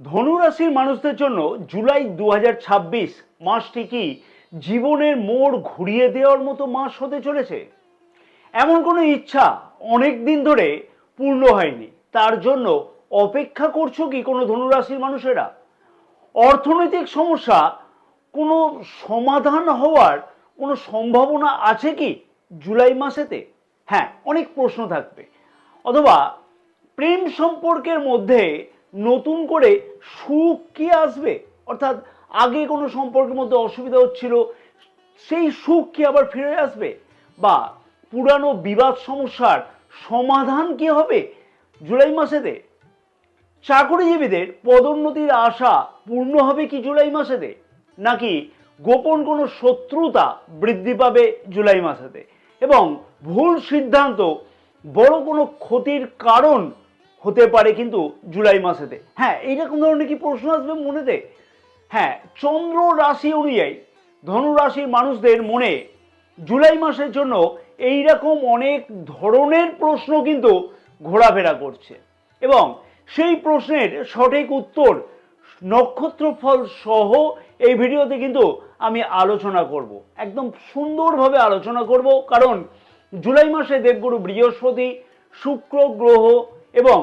ধনু রাশির মানুষদের জন্য জুলাই 2026 মাসটি কি জীবনের মোড় ঘুরিয়ে দেওয়ার মতো মাস হতে চলেছে? এমন কোনো ইচ্ছা অনেক দিন ধরে পূর্ণ হয়নি, তার জন্য অপেক্ষা করছো কি কোনো ধনু রাশির মানুষেরা? অর্থনৈতিক সমস্যা কোনো সমাধান হওয়ার কোনো সম্ভাবনা আছে কি জুলাই মাসেতে? হ্যাঁ, অনেক প্রশ্ন থাকবে। অথবা প্রেম সম্পর্কের মধ্যে নতুন করে সুখ কি আসবে? অর্থাৎ আগে কোনো সম্পর্কের মধ্যে অসুবিধা হচ্ছিল, সেই সুখ কি আবার ফিরে আসবে? বা পুরানো বিবাদ সমস্যার সমাধান কি হবে জুলাই মাসেতে? চাকরিজীবীদের পদোন্নতির আশা পূর্ণ হবে কি জুলাই মাসেতে? নাকি গোপন কোনো শত্রুতা বৃদ্ধি পাবে জুলাই মাসেতে? এবং ভুল সিদ্ধান্ত বড় কোনো ক্ষতির কারণ হতে পারে কিন্তু জুলাই মাসেতে। হ্যাঁ, এইরকম ধরনের কি প্রশ্ন আসবে মনেতে? হ্যাঁ, চন্দ্র রাশি অনুযায়ী ধনু রাশির মানুষদের মনে জুলাই মাসের জন্য এইরকম অনেক ধরনের প্রশ্ন কিন্তু ঘোরাফেরা করছে, এবং সেই প্রশ্নের সঠিক উত্তর নক্ষত্রফল সহ এই ভিডিওতে কিন্তু আমি আলোচনা করব, একদম সুন্দরভাবে আলোচনা করব। কারণ জুলাই মাসে দেবগুরু বৃহস্পতি, শুক্র গ্রহ এবং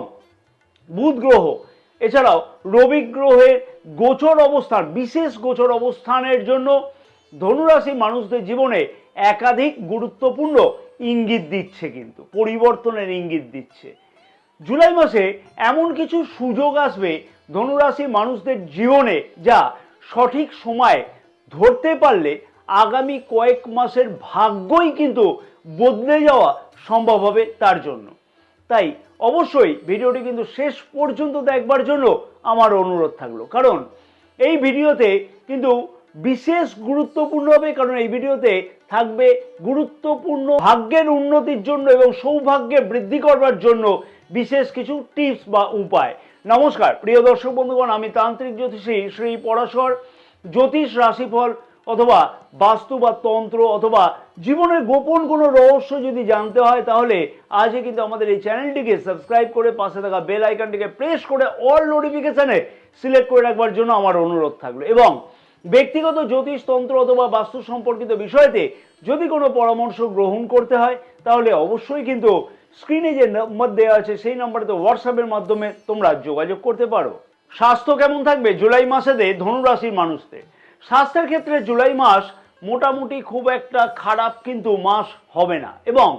বুধ গ্রহ, এছাড়াও রবি গ্রহের গোচর অবস্থান, বিশেষ গোচর অবস্থানের জন্য ধনুরাশি মানুষদের জীবনে একাধিক গুরুত্বপূর্ণ ইঙ্গিত দিচ্ছে, কিন্তু পরিবর্তনের ইঙ্গিত দিচ্ছে। জুলাই মাসে এমন কিছু সুযোগ আসবে ধনুরাশি মানুষদের জীবনে, যা সঠিক সময় ধরতে পারলে আগামী কয়েক মাসের ভাগ্যই কিন্তু বদলে যাওয়া সম্ভব হবে তার জন্য। তাই অবশ্যই ভিডিওটি কিন্তু শেষ পর্যন্ত দেখবার জন্য আমার অনুরোধ থাকলো, কারণ এই ভিডিওতে কিন্তু বিশেষ গুরুত্বপূর্ণ হবে। কারণ এই ভিডিওতে থাকবে গুরুত্বপূর্ণ ভাগ্যের উন্নতির জন্য এবং সৌভাগ্যে বৃদ্ধি করবার জন্য বিশেষ কিছু টিপস বা উপায়। নমস্কার প্রিয় দর্শক বন্ধুগণ, আমি তান্ত্রিক জ্যোতিষী শ্রী পরাশর। জ্যোতিষ, রাশিফল অথবা বাস্তু বা তন্ত্র অথবা জীবনের গোপন কোনো রহস্য যদি জানতে হয়, তাহলে আজই কিন্তু আমাদের এই চ্যানেলটিকে সাবস্ক্রাইব করে পাশে থাকা বেল আইকনটিকে প্রেস করে অল নোটিফিকেশনে সিলেক্ট করে রাখবার জন্য আমার অনুরোধ থাকলো। এবং ব্যক্তিগত জ্যোতিষ, তন্ত্র অথবা বাস্তু সম্পর্কিত বিষয়তে যদি কোনো পরামর্শ গ্রহণ করতে হয়, তাহলে অবশ্যই কিন্তু স্ক্রিনে যে নম্বর দেওয়া আছে সেই নম্বরেতে হোয়াটসঅ্যাপের মাধ্যমে তোমরা যোগাযোগ করতে পারো। স্বাস্থ্য কেমন থাকবে জুলাই মাসেতে ধনুরাশির মানুষদের? স্বাস্থ্যের ক্ষেত্রে জুলাই মাস মোটামুটি খুব একটা খারাপ কিন্তু মাস হবে না, এবং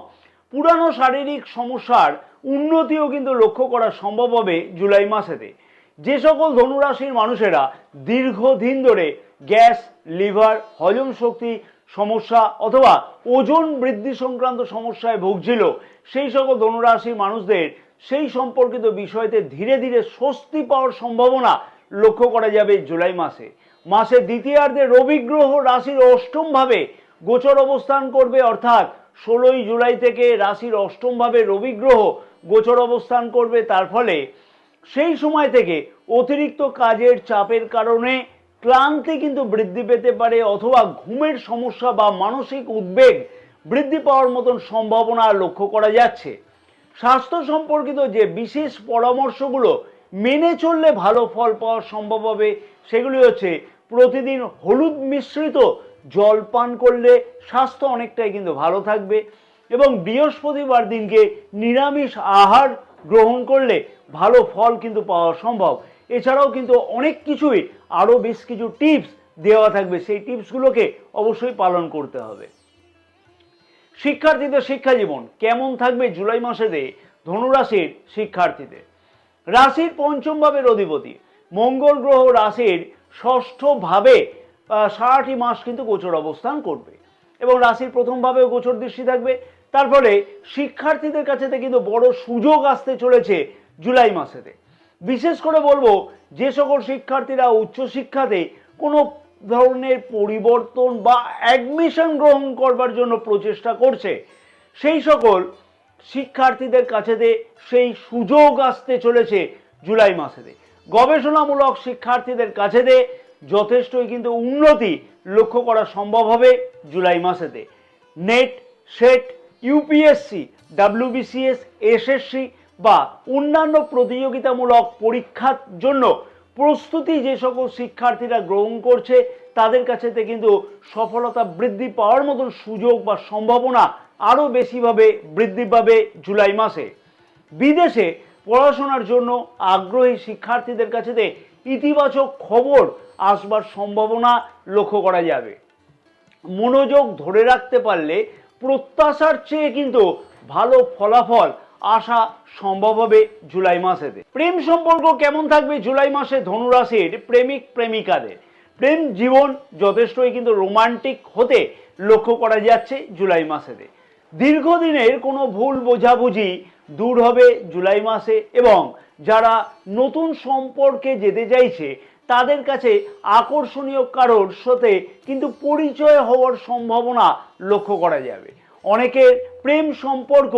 পুরানো শারীরিক সমস্যার উন্নতিও কিন্তু লক্ষ্য করা সম্ভব হবে জুলাই মাসেতে। যে সকল ধনুরাশির মানুষেরা দীর্ঘদিন ধরে গ্যাস, লিভার, হজম শক্তি সমস্যা অথবা ওজন বৃদ্ধি সংক্রান্ত সমস্যায় ভুগছিল, সেই সকল ধনুরাশির মানুষদের সেই সম্পর্কিত বিষয়তে ধীরে ধীরে স্বস্তি পাওয়ার সম্ভাবনা লক্ষ্য করা যাবে জুলাই মাসে। মাসের দ্বিতীয়ার্ধে রবি গ্রহ রাশির অষ্টম ভাবে গোচর অবস্থান করবে, অর্থাৎ 16ই জুলাই থেকে রাশির অষ্টম ভাবে রবি গ্রহ গোচর অবস্থান করবে। তার ফলে সেই সময় থেকে অতিরিক্ত কাজের চাপের কারণে ক্লান্তি কিন্তু বৃদ্ধি পেতে পারে, অথবা ঘুমের সমস্যা বা মানসিক উদ্বেগ বৃদ্ধি পাওয়ার মতন সম্ভাবনা লক্ষ্য করা যাচ্ছে। স্বাস্থ্য সম্পর্কিত যে বিশেষ পরামর্শগুলো মেনে চললে ভালো ফল পাওয়া সম্ভব হবে, সেগুলি হচ্ছে প্রতিদিন হলুদ মিশ্রিত জল পান করলে স্বাস্থ্য অনেকটাই কিন্তু ভালো থাকবে, এবং বৃহস্পতিবার দিনকে নিরামিষ আহার গ্রহণ করলে ভালো ফল কিন্তু পাওয়া সম্ভব। এছাড়াও কিন্তু অনেক কিছুই আরও বেশ কিছু টিপস দেওয়া থাকবে, সেই টিপসগুলোকে অবশ্যই পালন করতে হবে। শিক্ষার্থীদের শিক্ষা জীবন কেমন থাকবে জুলাই মাসেতে ধনুরাশির শিক্ষার্থীদের? রাশির পঞ্চম ভাবের অধিপতি মঙ্গল গ্রহ রাশির ষষ্ঠ ভাবে সারাটি মাস কিন্তু গোচর অবস্থান করবে, এবং রাশির প্রথম ভাবেও গোচর দৃষ্টি থাকবে। তার ফলে শিক্ষার্থীদের কাছে কিন্তু বড় সুযোগ আসতে চলেছে জুলাই মাসেতে। বিশেষ করে বলবো, যে সকল শিক্ষার্থীরা উচ্চশিক্ষাতে কোনো ধরনের পরিবর্তন বা অ্যাডমিশন গ্রহণ করবার জন্য প্রচেষ্টা করছে, সেই সকল শিক্ষার্থীদের কাছেতে সেই সুযোগ আসতে চলেছে জুলাই মাসেতে। গবেষণামূলক শিক্ষার্থীদের কাছেতে যথেষ্টই কিন্তু উন্নতি লক্ষ্য করা সম্ভব হবে জুলাই মাসেতে। NET, SET, UPSC, WBCS, SSC বা অন্যান্য প্রতিযোগিতামূলক পরীক্ষার জন্য প্রস্তুতি যে সকল শিক্ষার্থীরা গ্রহণ করছে তাদের কাছেতে কিন্তু সফলতা বৃদ্ধি পাওয়ার মতন সুযোগ বা সম্ভাবনা আরও বেশিভাবে বৃদ্ধি পাবে জুলাই মাসে। বিদেশে পড়াশোনার জন্য আগ্রহী শিক্ষার্থীদের কাছেতে ইতিবাচক খবর আসবার সম্ভাবনা লক্ষ্য করা যাবে। মনোযোগ ধরে রাখতে পারলে প্রত্যাশার চেয়ে কিন্তু ভালো ফলাফল আসা সম্ভব হবে জুলাই মাসেতে। প্রেম সম্পর্ক কেমন থাকবে জুলাই মাসে ধনুরাশির প্রেমিক প্রেমিকাদের? প্রেম জীবন যথেষ্টই কিন্তু রোমান্টিক হতে লক্ষ্য করা যাচ্ছে জুলাই মাসেতে। দীর্ঘদিনের কোনো ভুল বোঝাবুঝি দূর হবে জুলাই মাসে এবং যারা নতুন সম্পর্কে যেতে চাইছে তাদের কাছে আকর্ষণীয় কারোর সাথে কিন্তু পরিচয় হওয়ার সম্ভাবনা লক্ষ্য করা যাবে। অনেকের প্রেম সম্পর্ক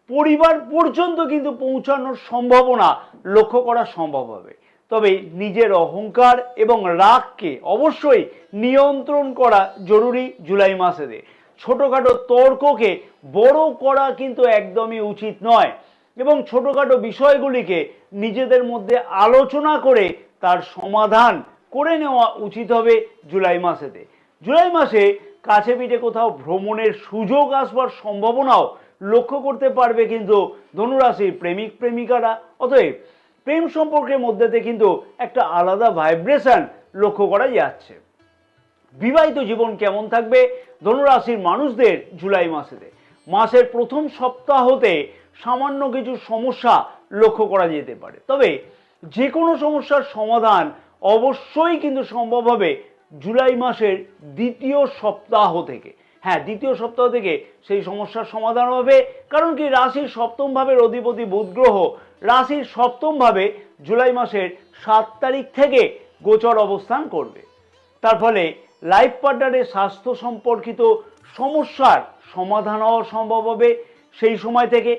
পরিবার পর্যন্ত কিন্তু পৌঁছানোর সম্ভাবনা লক্ষ্য করা সম্ভব হবে। তবে নিজের অহংকার এবং রাগকে অবশ্যই নিয়ন্ত্রণ করা জরুরি জুলাই মাসেতে। ছোটোখাটো তর্ককে বড় করা কিন্তু একদমই উচিত নয় এবং ছোটোখাটো বিষয়গুলিকে নিজেদের মধ্যে আলোচনা করে তার সমাধান করে নেওয়া উচিত হবে জুলাই মাসেতে। জুলাই মাসে কাছে পিঠে কোথাও ভ্রমণের সুযোগ আসবার সম্ভাবনাও লক্ষ্য করতে পারবে কিন্তু ধনুরাশির প্রেমিক প্রেমিকারা। অতএব প্রেম সম্পর্কের মধ্যেতে কিন্তু একটা আলাদা ভাইব্রেশন লক্ষ্য করা যাচ্ছে। বিবাহিত জীবন কেমন থাকবে ধনুরাশির মানুষদের জুলাই মাসেতে? মাসের প্রথম সপ্তাহতে সামান্য কিছু সমস্যা লক্ষ্য করা যেতে পারে, তবে যে কোনো সমস্যার সমাধান অবশ্যই কিন্তু সম্ভব হবে জুলাই মাসের দ্বিতীয় সপ্তাহ থেকে। হ্যাঁ, দ্বিতীয় সপ্তাহ থেকে সেই সমস্যার সমাধান হবে। কারণ কি, রাশির সপ্তম ভাবের অধিপতি বুধ গ্রহ রাশির সপ্তম ভাবে জুলাই মাসের 7 তারিখ থেকে গোচর অবস্থান করবে। তার ফলে লাইফ পার্টনারের স্বাস্থ্য সম্পর্কিত সমস্যার সমাধান হওয়া সম্ভব হবে সেই সময় থেকে।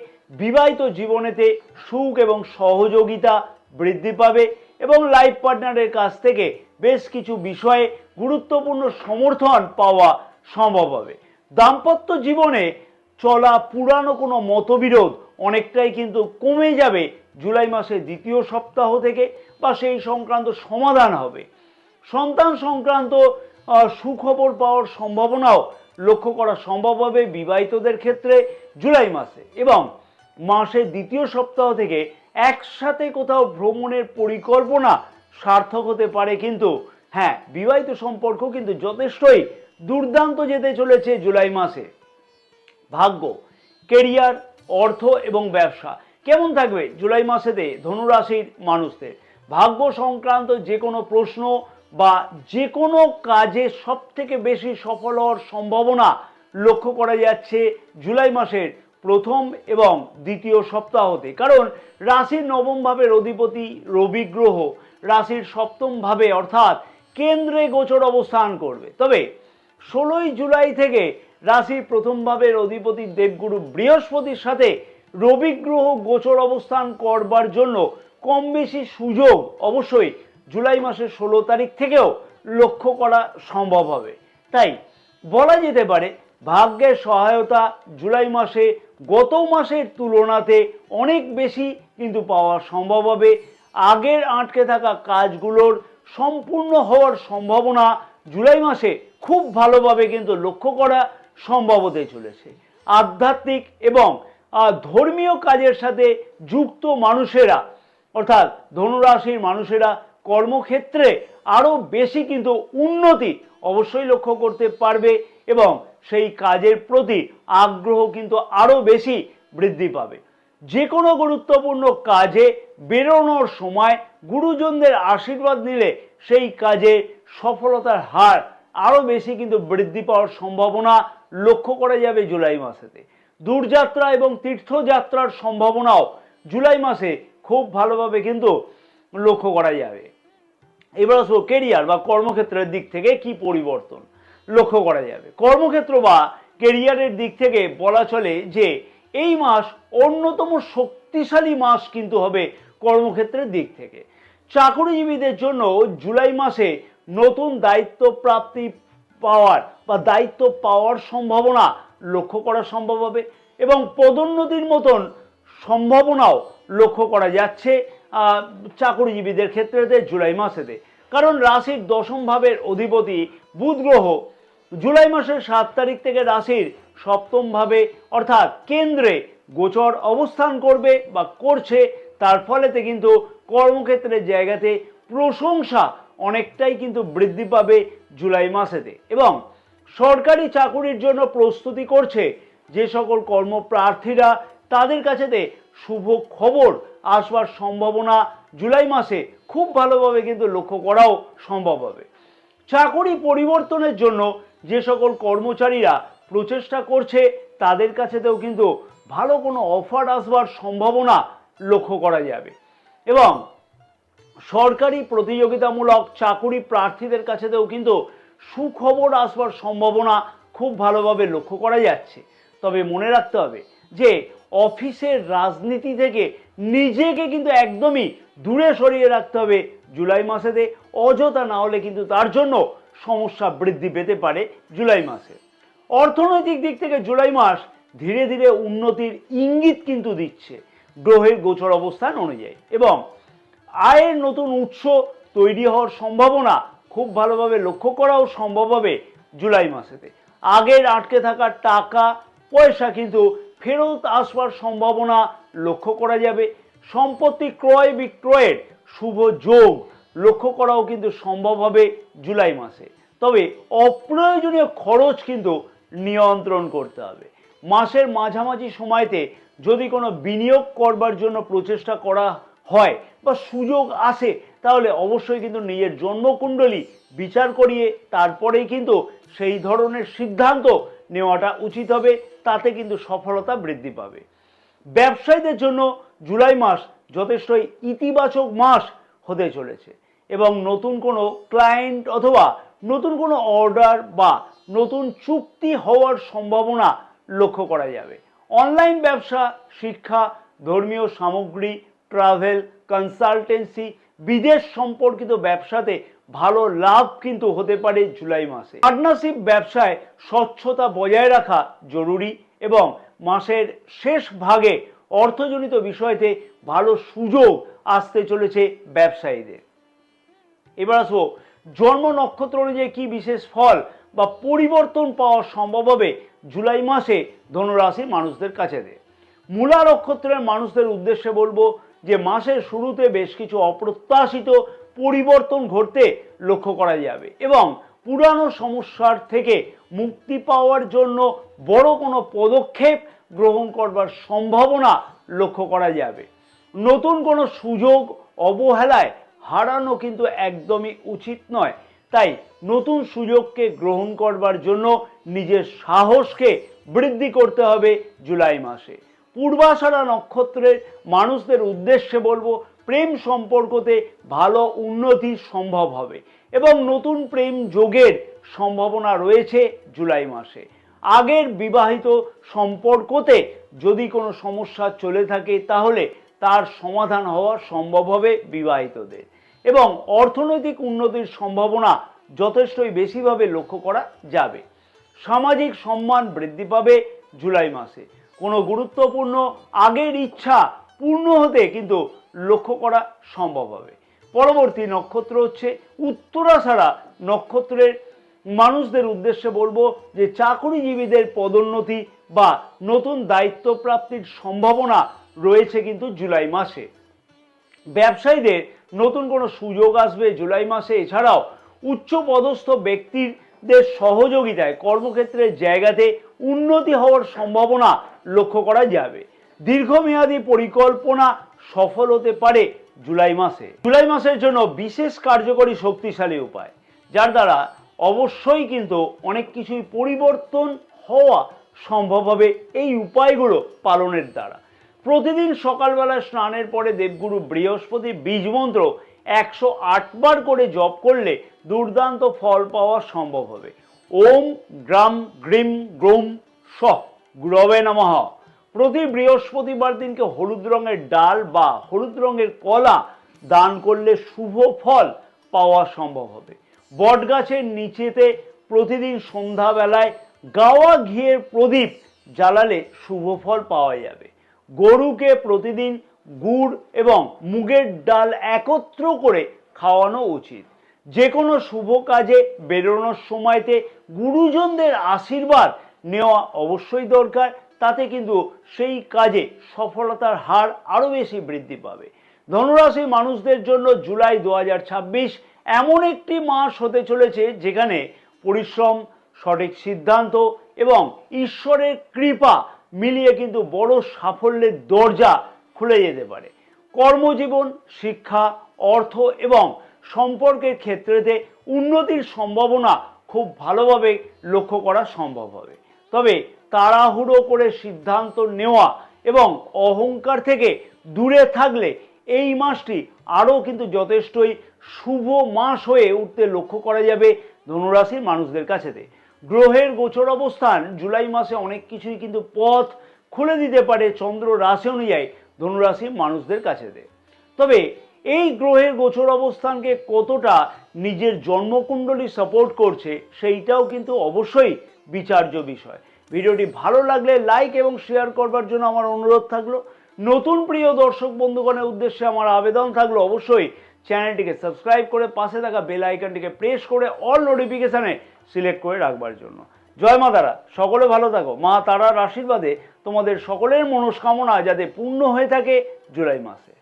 বিবাহিত জীবনেতে সুখ এবং সহযোগিতা বৃদ্ধি পাবে এবং লাইফ পার্টনারের কাছ থেকে বেশ কিছু বিষয়ে গুরুত্বপূর্ণ সমর্থন পাওয়া সম্ভব হবে। দাম্পত্য জীবনে চলা পুরানো কোনো মতবিরোধ অনেকটাই কিন্তু কমে যাবে জুলাই মাসের দ্বিতীয় সপ্তাহ থেকে বা সেই সংক্রান্ত সমাধান হবে। সন্তান সংক্রান্ত সুখবর পাওয়ার সম্ভাবনাও লক্ষ্য করা সম্ভব হবে বিবাহিতদের ক্ষেত্রে জুলাই মাসে। এবং মাসের দ্বিতীয় সপ্তাহ থেকে একসাথে কোথাও ভ্রমণের পরিকল্পনা সার্থক হতে পারে কিন্তু হ্যাঁ, বিবাহিত সম্পর্ক কিন্তু যথেষ্টই দুর্দান্ত যেতে চলেছে জুলাই মাসে। ভাগ্য, কেরিয়ার, অর্থ এবং ব্যবসা কেমন থাকবে জুলাই মাসেতে ধনুরাশির মানুষদের? ভাগ্য সংক্রান্ত যে কোনো প্রশ্ন বা যে কোনো কাজে সব থেকে বেশি সফল হওয়ার সম্ভাবনা লক্ষ্য করা যাচ্ছে জুলাই মাসের প্রথম এবং দ্বিতীয় সপ্তাহতে। কারণ রাশির নবম ভাবের অধিপতি রবি গ্রহ রাশির সপ্তম ভাবে অর্থাৎ কেন্দ্রে গোচর অবস্থান করবে। তবে 16ই জুলাই থেকে রাশির প্রথম ভাবের অধিপতি দেবগুরু বৃহস্পতির সাথে রবি গ্রহ গোচর অবস্থান করবার জন্য কম বেশি সুযোগ অবশ্যই জুলাই মাসের 16 তারিখ থেকেও লক্ষ্য করা সম্ভব হবে। তাই বলা যেতে পারে ভাগ্যের সহায়তা জুলাই মাসে গত মাসের তুলনাতে অনেক বেশি কিন্তু পাওয়া সম্ভব হবে। আগের আটকে থাকা কাজগুলোর সম্পূর্ণ হওয়ার সম্ভাবনা জুলাই মাসে খুব ভালোভাবে কিন্তু লক্ষ্য করা সম্ভব হতে চলেছে। আধ্যাত্মিক এবং ধর্মীয় কাজের সাথে যুক্ত মানুষেরা অর্থাৎ ধনুরাশির মানুষেরা কর্মক্ষেত্রে আরও বেশি কিন্তু উন্নতি অবশ্যই লক্ষ্য করতে পারবে এবং সেই কাজের প্রতি আগ্রহ কিন্তু আরও বেশি বৃদ্ধি পাবে। যে কোনো গুরুত্বপূর্ণ কাজে বেরোনোর সময় গুরুজনদের আশীর্বাদ নিলে সেই কাজে সফলতার হার আরও বেশি কিন্তু বৃদ্ধি পাওয়ার সম্ভাবনা লক্ষ্য করা যাবে জুলাই মাসেতে। দূরযাত্রা এবং তীর্থযাত্রার সম্ভাবনাও জুলাই মাসে খুব ভালোভাবে কিন্তু লক্ষ্য করা যাবে। এবার আসবো কেরিয়ার বা কর্মক্ষেত্রের দিক থেকে কি পরিবর্তন লক্ষ্য করা যাবে। কর্মক্ষেত্র বা কেরিয়ারের দিক থেকে বলা চলে যে এই মাস অন্যতম শক্তিশালী মাস কিন্তু হবে কর্মক্ষেত্রের দিক থেকে। চাকরিজীবীদের জন্য জুলাই মাসে নতুন দায়িত্ব প্রাপ্তি পাওয়ার বা দায়িত্ব পাওয়ার সম্ভাবনা লক্ষ্য করা সম্ভব হবে এবং পদোন্নতির মতন সম্ভাবনাও লক্ষ্য করা যাচ্ছে চাকুরিজীবীদের ক্ষেত্রেতে জুলাই মাসেতে, কারণ রাশির দশম ভাবের অধিপতি বুধ গ্রহ জুলাই মাসের 7 তারিখ থেকে রাশির সপ্তম ভাবে অর্থাৎ কেন্দ্রে গোচর অবস্থান করবে বা করছে। তার ফলেতে কিন্তু কর্মক্ষেত্রের জায়গাতে প্রশংসা অনেকটাই কিন্তু বৃদ্ধি পাবে জুলাই মাসেতে। এবং সরকারি চাকুরির জন্য প্রস্তুতি করছে যে সকল কর্মপ্রার্থীরা, তাদের কাছেতে শুভ খবর আসবার সম্ভাবনা জুলাই মাসে খুব ভালোভাবে কিন্তু লক্ষ্য করাও সম্ভব হবে। চাকুরি পরিবর্তনের জন্য যে সকল কর্মচারীরা প্রচেষ্টা করছে, তাদের কাছেতেও কিন্তু ভালো কোনো অফার আসবার সম্ভাবনা লক্ষ্য করা যাবে। এবং সরকারি প্রতিযোগিতামূলক চাকুরি প্রার্থীদের কাছেতেও কিন্তু সুখবর আসবার সম্ভাবনা খুব ভালোভাবে লক্ষ্য করা যাচ্ছে। তবে মনে রাখতে হবে যে অফিসের রাজনীতি থেকে নিজেকে কিন্তু একদমই দূরে সরিয়ে রাখতে হবে জুলাই মাসেতে, অযথা না হলে কিন্তু তার জন্য সমস্যা বৃদ্ধি পেতে পারে জুলাই মাসে। অর্থনৈতিক দিক থেকে জুলাই মাস ধীরে ধীরে উন্নতির ইঙ্গিত কিন্তু দিচ্ছে গ্রহের গোচর অবস্থান অনুযায়ী। এবং আয়ের নতুন উৎস তৈরি হওয়ার সম্ভাবনা খুব ভালোভাবে লক্ষ্য করাও সম্ভব হবে জুলাই মাসেতে। আগের আটকে থাকা টাকা পয়সা কিন্তু ফেরত আসবার সম্ভাবনা লক্ষ্য করা যাবে। সম্পত্তি ক্রয় বিক্রয়ের শুভ যোগ লক্ষ্য করাও কিন্তু সম্ভব হবে জুলাই মাসে। তবে অপ্রয়োজনীয় খরচ কিন্তু নিয়ন্ত্রণ করতে হবে। মাসের মাঝামাঝি সময়তে যদি কোনো বিনিয়োগ করবার জন্য প্রচেষ্টা করা হয় বা সুযোগ আসে, তাহলে অবশ্যই কিন্তু নিজের জন্মকুণ্ডলী বিচার করিয়ে তারপরেই কিন্তু সেই ধরনের সিদ্ধান্ত নেওয়াটা উচিত হবে, তাতে কিন্তু সফলতা বৃদ্ধি পাবে। ব্যবসায়ীদের জন্য জুলাই মাস যথেষ্টই ইতিবাচক মাস হতে চলেছে এবং নতুন কোনো ক্লায়েন্ট অথবা নতুন কোনো অর্ডার বা নতুন চুক্তি হওয়ার সম্ভাবনা লক্ষ্য করা যাবে। অনলাইন ব্যবসা, শিক্ষা, ধর্মীয় সামগ্রী, ট্রাভেল, কনসালটেন্সি, বিদেশ সম্পর্কিত ব্যবসাতে ভালো লাভ কিন্তু হতে পারে জুলাই মাসে। পার্টনারশিপ ব্যবসায় স্বচ্ছতা বজায় রাখা জরুরি এবং মাসের শেষ ভাগে অর্থজনিত বিষয়তে ভালো সুযোগ আসতে চলেছে ব্যবসায়ীদের। এবার আসবো জন্ম নক্ষত্র অনুযায়ী কি বিশেষ ফল বা পরিবর্তন পাওয়া সম্ভব হবে জুলাই মাসে ধনুরাশির মানুষদের কাছে। মূলা নক্ষত্রের মানুষদের উদ্দেশ্যে বলবো যে মাসের শুরুতে বেশ কিছু অপ্রত্যাশিত পরিবর্তন ঘটতে লক্ষ্য করা যাবে এবং পুরানো সমস্যার থেকে মুক্তি পাওয়ার জন্য বড় কোনো পদক্ষেপ গ্রহণ করবার সম্ভাবনা লক্ষ্য করা যাবে। নতুন কোনো সুযোগ অবহেলায় হারানো কিন্তু একদমই উচিত নয়, তাই নতুন সুযোগকে গ্রহণ করবার জন্য নিজের সাহসকে বৃদ্ধি করতে হবে জুলাই মাসে। পূর্বাষাঢ়া নক্ষত্রের মানুষদের উদ্দেশ্যে বলবো প্রেম সম্পর্কতে ভালো উন্নতি সম্ভব হবে এবং নতুন প্রেম যোগের সম্ভাবনা রয়েছে জুলাই মাসে। আগের বিবাহিত সম্পর্কতে যদি কোনো সমস্যা চলে থাকে, তাহলে তার সমাধান হওয়া সম্ভব হবে বিবাহিতদের। এবং অর্থনৈতিক উন্নতির সম্ভাবনা যথেষ্টই বেশিভাবে লক্ষ্য করা যাবে। সামাজিক সম্মান বৃদ্ধি পাবে জুলাই মাসে। কোনো গুরুত্বপূর্ণ আগের ইচ্ছা পূর্ণ হতে কিন্তু লক্ষ্য করা সম্ভব হবে। পরবর্তী নক্ষত্র হচ্ছে উত্তরাষাঢ়া নক্ষত্রের মানুষদের উদ্দেশ্যে বলবো যে চাকুরিজীবীদের পদোন্নতি বা নতুন দায়িত্ব প্রাপ্তির সম্ভাবনা রয়েছে কিন্তু জুলাই মাসে। ব্যবসায়ীদের নতুন কোনো সুযোগ আসবে জুলাই মাসে। এছাড়াও উচ্চপদস্থ ব্যক্তিদের সহযোগিতায় কর্মক্ষেত্রের জায়গাতে উন্নতি হওয়ার সম্ভাবনা লক্ষ্য করা যাবে। দীর্ঘমেয়াদী পরিকল্পনা সফল হতে পারে জুলাই মাসে। জুলাই মাসের জন্য বিশেষ কার্যকরী শক্তিশালী উপায়, যার দ্বারা অবশ্যই কিন্তু অনেক কিছুই পরিবর্তন হওয়া সম্ভব হবে এই উপায়গুলো পালনের দ্বারা। প্রতিদিন সকালবেলা স্নানের পরে দেবগুরু বৃহস্পতি বীজ মন্ত্র 108 বার করে জপ করলে দুর্দান্ত ফল পাওয়া সম্ভব হবে। ওম গ্রাম গ্রিম গ্রোম স গুরবে নমঃ। প্রতি বৃহস্পতিবার দিনকে হলুদ রঙের ডাল বা হলুদ রঙের কলা দান করলে শুভ ফল পাওয়া সম্ভব হবে। বটগাছের নিচেতে প্রতিদিন সন্ধ্যাবেলায় গাওয়া ঘিয়ের প্রদীপ জ্বালালে শুভ ফল পাওয়া যাবে। গরুকে প্রতিদিন গুড় এবং মুগের ডাল একত্র করে খাওয়ানো উচিত। যে কোনো শুভ কাজে বেরোনোর সময়তে গুরুজনদের আশীর্বাদ নেওয়া অবশ্যই দরকার, তাতে কিন্তু সেই কাজে সফলতার হার আরও বেশি বৃদ্ধি পাবে। ধনুরাশির মানুষদের জন্য জুলাই 2026 এমন একটি মাস হতে চলেছে যেখানে পরিশ্রম, সঠিক সিদ্ধান্ত এবং ঈশ্বরের কৃপা মিলিয়ে কিন্তু বড় সাফল্যের দরজা খুলে যেতে পারে। কর্মজীবন, শিক্ষা, অর্থ এবং সম্পর্কের ক্ষেত্রেতে উন্নতির সম্ভাবনা খুব ভালোভাবে লক্ষ্য করা সম্ভব হবে। তবে তাড়াহুড়ো করে সিদ্ধান্ত নেওয়া এবং অহংকার থেকে দূরে থাকলে এই মাসটি আরও কিন্তু যথেষ্টই শুভ মাস হয়ে উঠতে লক্ষ্য করা যাবে ধনুরাশির মানুষদের কাছেতে। গ্রহের গোচর অবস্থান জুলাই মাসে অনেক কিছুই কিন্তু পথ খুলে দিতে পারে চন্দ্র রাশি অনুযায়ী ধনুরাশির মানুষদের কাছেতে। তবে এই গ্রহের গোচর অবস্থানকে কতটা নিজের জন্মকুণ্ডলী সাপোর্ট করছে সেইটাও কিন্তু অবশ্যই বিচার্য বিষয়। ভিডিওটি ভালো লাগলে লাইক এবং শেয়ার করবার জন্য আমার অনুরোধ থাকলো। নতুন প্রিয় দর্শক বন্ধুগণের উদ্দেশ্যে আমার আবেদন থাকলো অবশ্যই চ্যানেলটিকে সাবস্ক্রাইব করে পাশে থাকা বেল আইকনটিকে প্রেস করে অল নোটিফিকেশানে সিলেক্ট করে রাখবার জন্য। জয় মা তারা, সকলে ভালো থাকো। মা তারার আশীর্বাদে তোমাদের সকলের মনস্কামনা যাতে পূর্ণ হয়ে থাকে জুলাই মাসে।